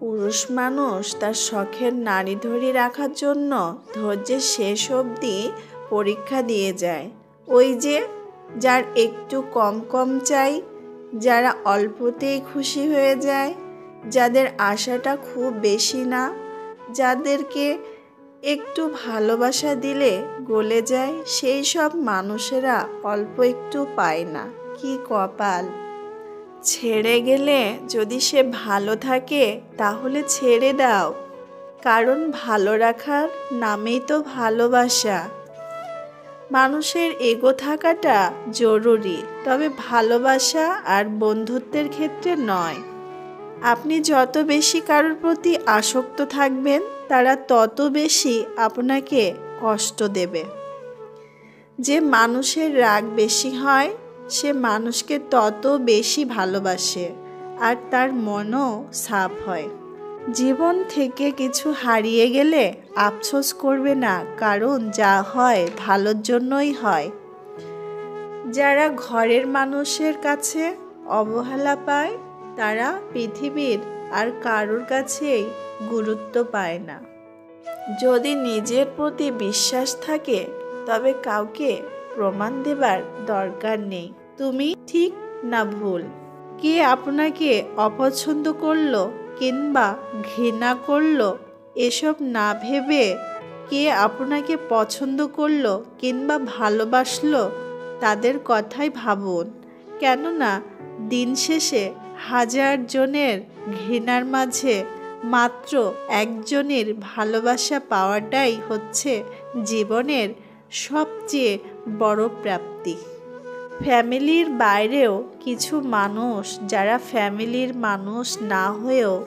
পুরুষ মানুষ তার শখের নারী ধরে রাখার জন্য ধৈর্যের শেষ অবধি পরীক্ষা দিয়ে যায়। ওই যে যার একটু কম কম চাই, যারা অল্পতেই খুশি হয়ে যায়, যাদের আশাটা খুব বেশি না, যাদেরকে একটু ভালোবাসা দিলে গলে যায়, সেই সব মানুষেরা অল্প একটু পায় না। কি কপাল! ছেড়ে গেলে যদি সে ভালো থাকে তাহলে ছেড়ে দাও, কারণ ভালো রাখার নামেই তো ভালোবাসা। মানুষের এগো থাকাটা জরুরি, তবে ভালোবাসা আর বন্ধুত্বের ক্ষেত্রে নয়। আপনি যত বেশি কারোর প্রতি আসক্ত থাকবেন, তারা তত বেশি আপনাকে কষ্ট দেবে। যে মানুষের রাগ বেশি হয়, সে মানুষকে তত বেশি ভালোবাসে আর তার মনও সাফ হয়। জীবন থেকে কিছু হারিয়ে গেলে আফসোস করবে না, কারণ যা হয় ভালোর জন্যই হয়। যারা ঘরের মানুষের কাছে অবহেলা পায়, তারা পৃথিবীর আর কারোর কাছেই গুরুত্ব পায় না। যদি নিজের প্রতি বিশ্বাস থাকে, তবে কাউকে প্রমাণ দেবার দরকার নেই তুমি ঠিক না ভুল। কে আপনাকে অপছন্দ করলো কিংবা ঘৃণা করলো, এসব না ভেবে কে আপনাকে পছন্দ করলো কিংবা ভালোবাসলো, তাদের কথাই ভাবুন। কেননা দিন শেষে হাজার জনের ঘৃণার মাঝে মাত্র একজনের ভালোবাসা পাওয়াটাই হচ্ছে জীবনের সবচেয়ে বড় প্রাপ্তি। ফ্যামিলির বাইরেও কিছু মানুষ, যারা ফ্যামিলির মানুষ না হয়েও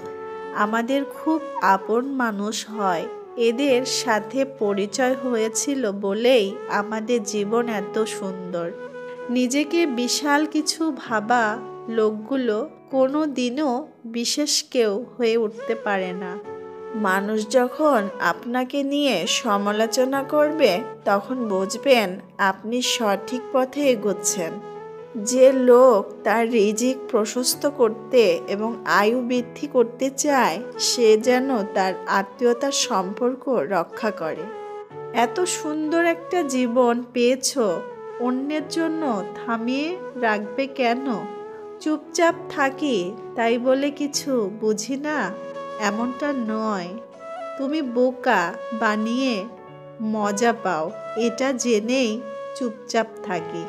আমাদের খুব আপন মানুষ হয়, এদের সাথে পরিচয় হয়েছিল বলেই আমাদের জীবন এত সুন্দর। নিজেকে বিশাল কিছু ভাবা লোকগুলো কোনো দিনও বিশেষ কেউ হয়ে উঠতে পারে না। মানুষ যখন আপনাকে নিয়ে সমালোচনা করবে, তখন বুঝবেন আপনি সঠিক পথে এগোচ্ছেন। যে লোক তার রিজিক প্রশস্ত করতে এবং আয়ু বৃদ্ধি করতে চায়, সে যেন তার আত্মীয়তার সম্পর্ক রক্ষা করে। এত সুন্দর একটা জীবন পেয়েছো, অন্যের জন্য থামিয়ে রাখবে কেন? চুপচাপ থাকি তাই বলে কিছু বুঝি না, এমনটা নয়। তুমি বোকা বানিয়ে মজা পাও, এটা জেনেই চুপচাপ থাকি।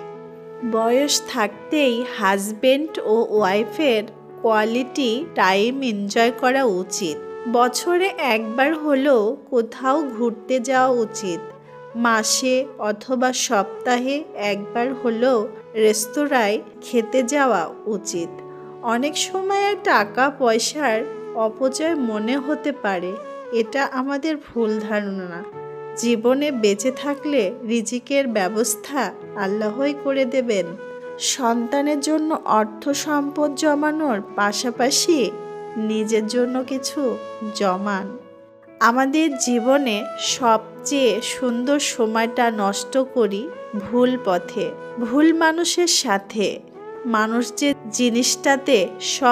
বয়স থাকতেই হাজবেন্ড ও ওয়াইফের কোয়ালিটি টাইম এনজয় করা উচিত। বছরে একবার হলেও কোথাও ঘুরতে যাওয়া উচিত। মাসে অথবা সপ্তাহে একবার হলেও রেস্তোরাঁয় খেতে যাওয়া উচিত। অনেক সময় টাকা পয়সার অপচয় মনে হতে পারে, এটা আমাদের ভুল ধারণা। জীবনে বেঁচে থাকলে রিজিকের ব্যবস্থা আল্লাহই করে দেবেন। সন্তানের জন্য অর্থ সম্পদ জমানোর পাশাপাশি নিজের জন্য কিছু জমান। আমাদের জীবনে সবচেয়ে সুন্দর সময়টা নষ্ট করি ভুল পথে, ভুল মানুষের সাথে। মানুষ যে জিনিসটাতে সব